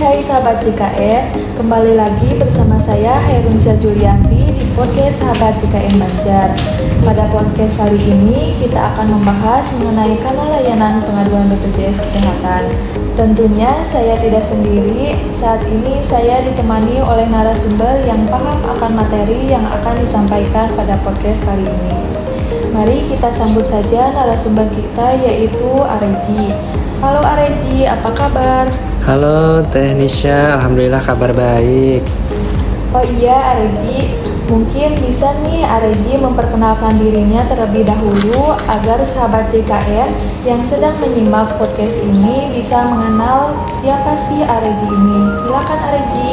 Hai sahabat JKN, kembali lagi bersama saya Hairunisa Julianti di podcast Sahabat JKN Banjar. Pada podcast kali ini kita akan membahas mengenai kanal layanan pengaduan BPJS Kesehatan. Tentunya saya tidak sendiri, saat ini saya ditemani oleh narasumber yang paham akan materi yang akan disampaikan pada podcast kali ini. Mari kita sambut saja narasumber kita yaitu Areji. Halo Areji, apa kabar? Halo Teh Nisha, alhamdulillah kabar baik. Oh iya Areji, mungkin bisa nih Areji memperkenalkan dirinya terlebih dahulu agar sahabat JKN yang sedang menyimak podcast ini bisa mengenal siapa sih Areji ini. Silakan Areji.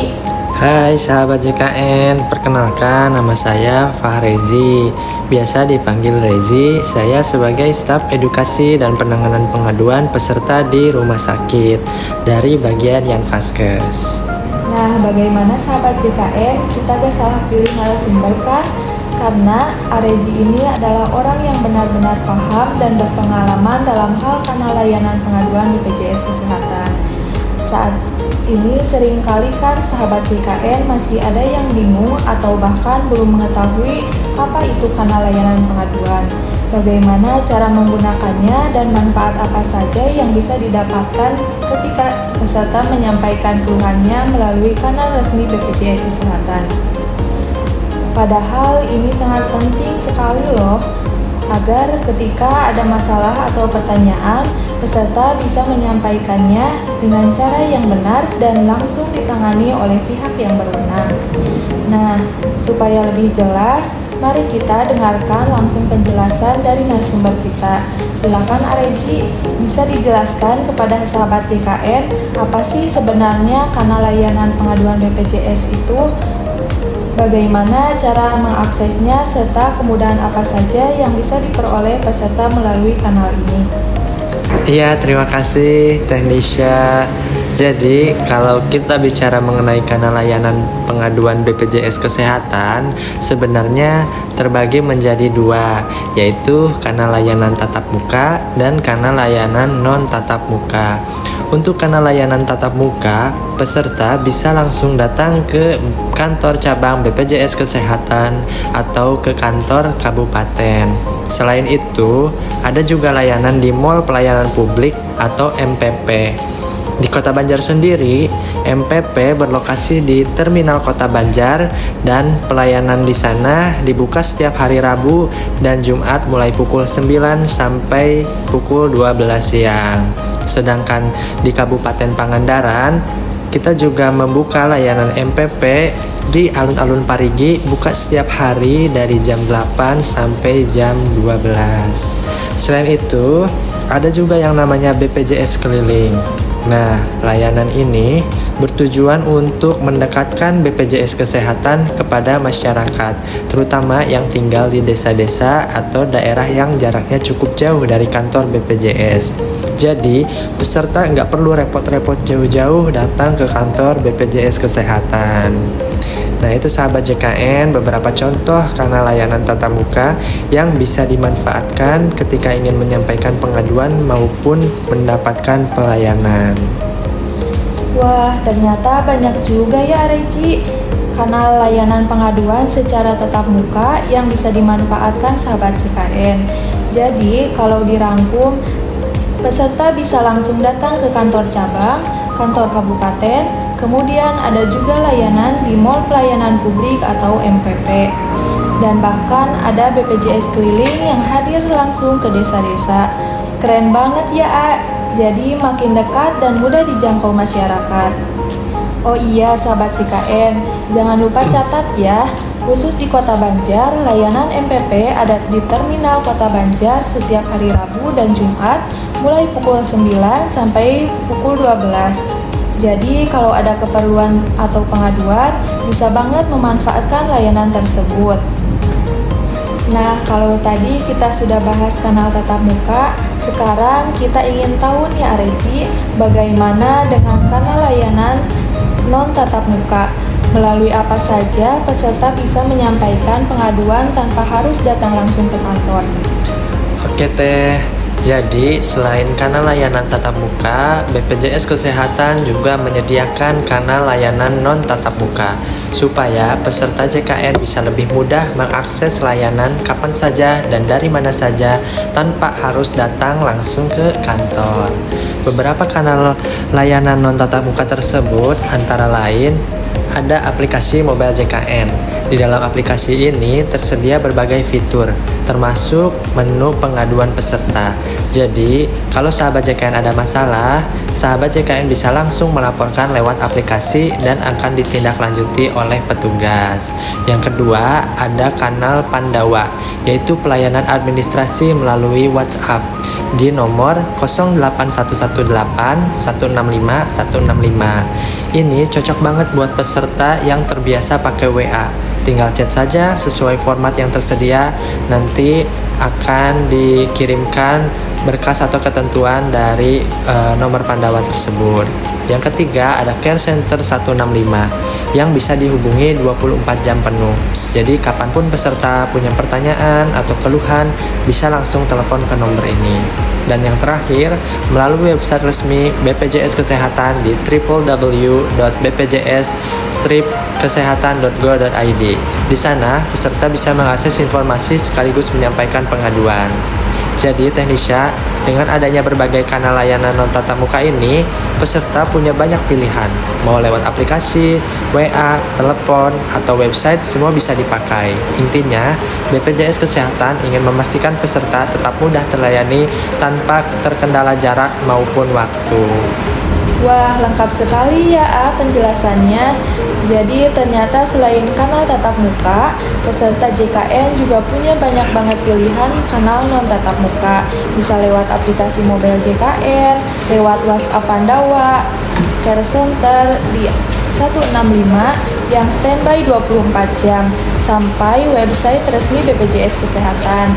Hai sahabat JKN, perkenalkan nama saya Fahrezi. Biasa dipanggil Rezi. Saya sebagai staf edukasi dan penanganan pengaduan peserta di rumah sakit dari bagian Yanfaskes. Nah, bagaimana sahabat JKN? Kita gak salah pilih narasumber kan? Karena Areji ini adalah orang yang benar-benar paham dan berpengalaman dalam hal kanal layanan pengaduan BPJS Kesehatan. Saat ini seringkali kan sahabat JKN masih ada yang bingung atau bahkan belum mengetahui apa itu kanal layanan pengaduan, bagaimana cara menggunakannya dan manfaat apa saja yang bisa didapatkan ketika peserta menyampaikan keluhannya melalui kanal resmi BPJS Kesehatan. Padahal ini sangat penting sekali loh, agar ketika ada masalah atau pertanyaan, peserta bisa menyampaikannya dengan cara yang benar dan langsung ditangani oleh pihak yang berwenang. Nah, supaya lebih jelas, mari kita dengarkan langsung penjelasan dari narasumber kita. Silakan Areji, bisa dijelaskan kepada sahabat JKN apa sih sebenarnya kanal layanan pengaduan BPJS itu? Bagaimana cara mengaksesnya serta kemudahan apa saja yang bisa diperoleh peserta melalui kanal ini? Iya, terima kasih Teh Nisha. Jadi, kalau kita bicara mengenai kanal layanan pengaduan BPJS Kesehatan, sebenarnya terbagi menjadi dua, yaitu kanal layanan tatap muka dan kanal layanan non tatap muka. Untuk kanal layanan tatap muka, peserta bisa langsung datang ke kantor cabang BPJS Kesehatan atau ke kantor kabupaten. Selain itu, ada juga layanan di Mall Pelayanan Publik atau MPP. Di Kota Banjar sendiri, MPP berlokasi di Terminal Kota Banjar dan pelayanan di sana dibuka setiap hari Rabu dan Jumat mulai pukul 9 sampai pukul 12 siang. Sedangkan di Kabupaten Pangandaran, kita juga membuka layanan MPP di Alun-Alun Parigi, buka setiap hari dari jam 8 sampai jam 12. Selain itu, ada juga yang namanya BPJS Keliling. Nah, layanan ini bertujuan untuk mendekatkan BPJS Kesehatan kepada masyarakat, terutama yang tinggal di desa-desa atau daerah yang jaraknya cukup jauh dari kantor BPJS. Jadi, peserta nggak perlu repot-repot jauh-jauh datang ke kantor BPJS Kesehatan. Nah, itu sahabat JKN beberapa contoh kanal layanan tatap muka yang bisa dimanfaatkan ketika ingin menyampaikan pengaduan maupun mendapatkan pelayanan. Wah, ternyata banyak juga ya Areji kanal layanan pengaduan secara tatap muka yang bisa dimanfaatkan sahabat JKN. Jadi, kalau dirangkum, peserta bisa langsung datang ke kantor cabang, kantor kabupaten, kemudian ada juga layanan di Mall Pelayanan Publik atau MPP. Dan bahkan ada BPJS Keliling yang hadir langsung ke desa-desa. Keren banget ya, A. Jadi makin dekat dan mudah dijangkau masyarakat. Oh iya sahabat CKN, jangan lupa catat ya, khusus di Kota Banjar, layanan MPP ada di Terminal Kota Banjar setiap hari Rabu dan Jumat mulai pukul 9 sampai pukul 12. Jadi kalau ada keperluan atau pengaduan, bisa banget memanfaatkan layanan tersebut. Nah, kalau tadi kita sudah bahas kanal tatap muka, sekarang kita ingin tahu nih Areji, bagaimana dengan kanal layanan non tatap muka? Melalui apa saja peserta bisa menyampaikan pengaduan tanpa harus datang langsung ke kantor? Oke Teh, Jadi, selain kanal layanan tatap muka, BPJS Kesehatan juga menyediakan kanal layanan non-tatap muka, supaya peserta JKN bisa lebih mudah mengakses layanan kapan saja dan dari mana saja tanpa harus datang langsung ke kantor. Beberapa kanal layanan non-tatap muka tersebut antara lain ada aplikasi mobile JKN. Di dalam aplikasi ini tersedia berbagai fitur, termasuk menu pengaduan peserta. Jadi, kalau sahabat JKN ada masalah, sahabat JKN bisa langsung melaporkan lewat aplikasi dan akan ditindaklanjuti oleh petugas. Yang kedua, ada kanal Pandawa, yaitu pelayanan administrasi melalui WhatsApp di nomor 08118 165 165. Ini cocok banget buat peserta yang terbiasa pakai WA. Tinggal chat saja sesuai format yang tersedia, nanti akan dikirimkan berkas atau ketentuan dari nomor Pandawa tersebut. Yang ketiga ada Care Center 165 yang bisa dihubungi 24 jam penuh. Jadi kapanpun peserta punya pertanyaan atau keluhan bisa langsung telepon ke nomor ini. Dan yang terakhir, melalui website resmi BPJS Kesehatan di www.bpjs-kesehatan.go.id. Di sana, peserta bisa mengakses informasi sekaligus menyampaikan pengaduan. Jadi teknisnya, dengan adanya berbagai kanal layanan non-tatap muka ini, peserta punya banyak pilihan. Mau lewat aplikasi, WA, telepon, atau website, semua bisa dipakai. Intinya, BPJS Kesehatan ingin memastikan peserta tetap mudah terlayani tanpa terkendala jarak maupun waktu. Wah, lengkap sekali ya penjelasannya. Jadi ternyata selain kanal tatap muka, peserta JKN juga punya banyak banget pilihan kanal non tatap muka. Bisa lewat aplikasi mobile JKN, lewat WhatsApp Pandawa, Care Center di 165 yang standby 24 jam, sampai website resmi BPJS Kesehatan.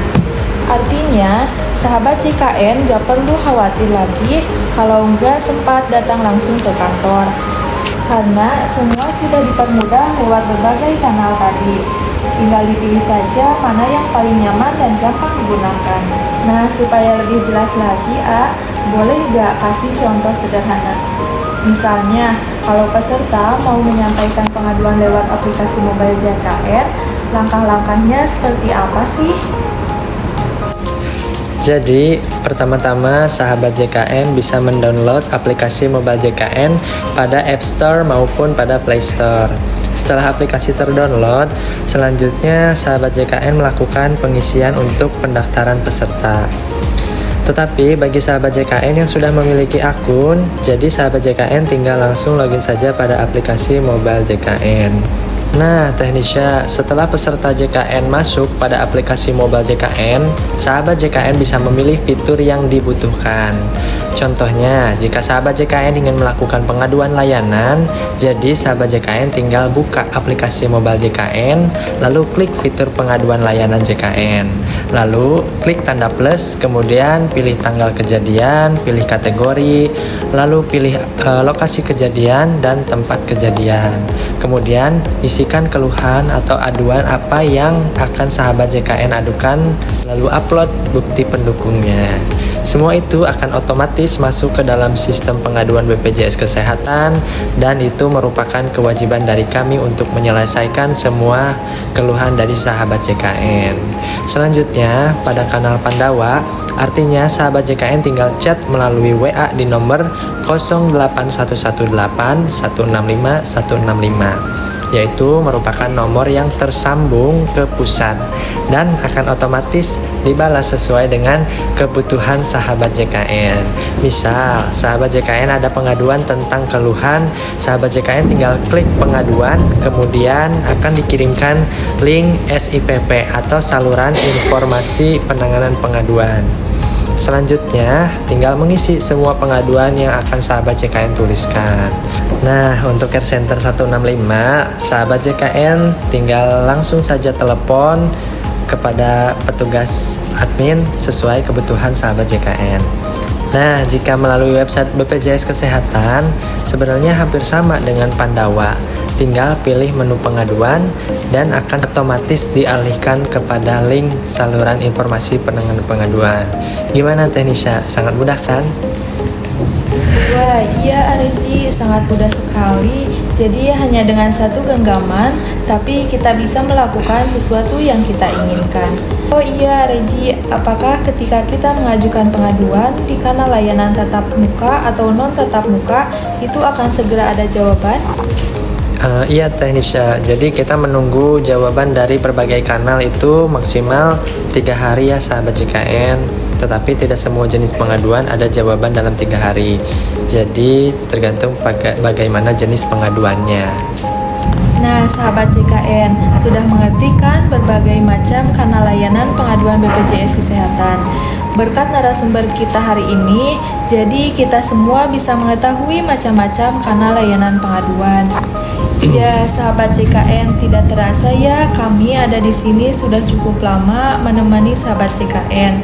Artinya, sahabat JKN gak perlu khawatir lagi kalau nggak sempat datang langsung ke kantor, karena semua sudah dipermudah lewat berbagai kanal tadi. Tinggal dipilih saja mana yang paling nyaman dan gampang digunakan. Nah, supaya lebih jelas lagi, boleh gak kasih contoh sederhana? Misalnya, kalau peserta mau menyampaikan pengaduan lewat aplikasi mobile JKN, langkah-langkahnya seperti apa sih? Jadi, pertama-tama sahabat JKN bisa mendownload aplikasi mobile JKN pada App Store maupun pada Play Store. Setelah aplikasi terdownload, selanjutnya sahabat JKN melakukan pengisian untuk pendaftaran peserta. Tetapi bagi sahabat JKN yang sudah memiliki akun, jadi sahabat JKN tinggal langsung login saja pada aplikasi mobile JKN. Nah, teknisnya setelah peserta JKN masuk pada aplikasi mobile JKN, sahabat JKN bisa memilih fitur yang dibutuhkan. Contohnya, jika sahabat JKN ingin melakukan pengaduan layanan, jadi sahabat JKN tinggal buka aplikasi mobile JKN, lalu klik fitur pengaduan layanan JKN. Lalu klik tanda plus, kemudian pilih tanggal kejadian, pilih kategori, lalu pilih lokasi kejadian dan tempat kejadian. Kemudian isikan keluhan atau aduan apa yang akan sahabat JKN adukan, lalu upload bukti pendukungnya. Semua itu akan otomatis masuk ke dalam sistem pengaduan BPJS Kesehatan, dan itu merupakan kewajiban dari kami untuk menyelesaikan semua keluhan dari sahabat JKN. Selanjutnya, pada kanal Pandawa, artinya sahabat JKN tinggal chat melalui WA di nomor 08118 165 165. Yaitu merupakan nomor yang tersambung ke pusat dan akan otomatis dibalas sesuai dengan kebutuhan sahabat JKN. Misal, sahabat JKN ada pengaduan tentang keluhan, sahabat JKN tinggal klik pengaduan, kemudian akan dikirimkan link SIPP atau saluran informasi penanganan pengaduan. Selanjutnya, tinggal mengisi semua pengaduan yang akan sahabat JKN tuliskan. Nah, untuk Care Center 165, sahabat JKN tinggal langsung saja telepon kepada petugas admin sesuai kebutuhan sahabat JKN. Nah, jika melalui website BPJS Kesehatan, sebenarnya hampir sama dengan Pandawa. tinggal pilih menu pengaduan dan akan otomatis dialihkan kepada link saluran informasi penanganan pengaduan. Gimana Teh Nisha? Sangat mudah kan? Wah, iya Areji, sangat mudah sekali. Jadi hanya dengan satu genggaman, tapi kita bisa melakukan sesuatu yang kita inginkan. Oh iya Areji, apakah ketika kita mengajukan pengaduan di kanal layanan tatap muka atau non tatap muka, itu akan segera ada jawaban? Iya Teh Nisha, jadi kita menunggu jawaban dari berbagai kanal itu maksimal 3 hari ya sahabat JKN. Tetapi tidak semua jenis pengaduan ada jawaban dalam 3 hari. Jadi tergantung bagaimana jenis pengaduannya. Nah, sahabat JKN, sudah mengerti kan berbagai macam kanal layanan pengaduan BPJS Kesehatan? Berkat narasumber kita hari ini, jadi kita semua bisa mengetahui macam-macam kanal layanan pengaduan. Ya, sahabat JKN, tidak terasa ya kami ada di sini sudah cukup lama menemani sahabat JKN.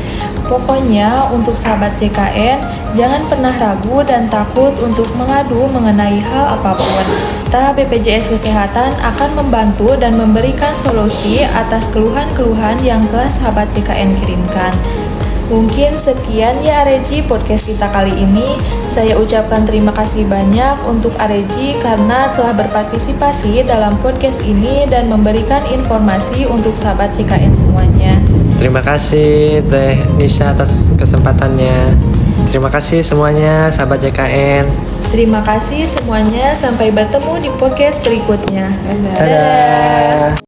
Pokoknya untuk sahabat JKN, jangan pernah ragu dan takut untuk mengadu mengenai hal apapun. Kita BPJS Kesehatan akan membantu dan memberikan solusi atas keluhan-keluhan yang telah sahabat JKN kirimkan. Mungkin sekian ya Areji podcast kita kali ini. Saya ucapkan terima kasih banyak untuk Areji karena telah berpartisipasi dalam podcast ini dan memberikan informasi untuk sahabat JKN semuanya. Terima kasih Teh Nisha atas kesempatannya. Terima kasih semuanya sahabat JKN. Terima kasih semuanya, sampai bertemu di podcast berikutnya. Dadah.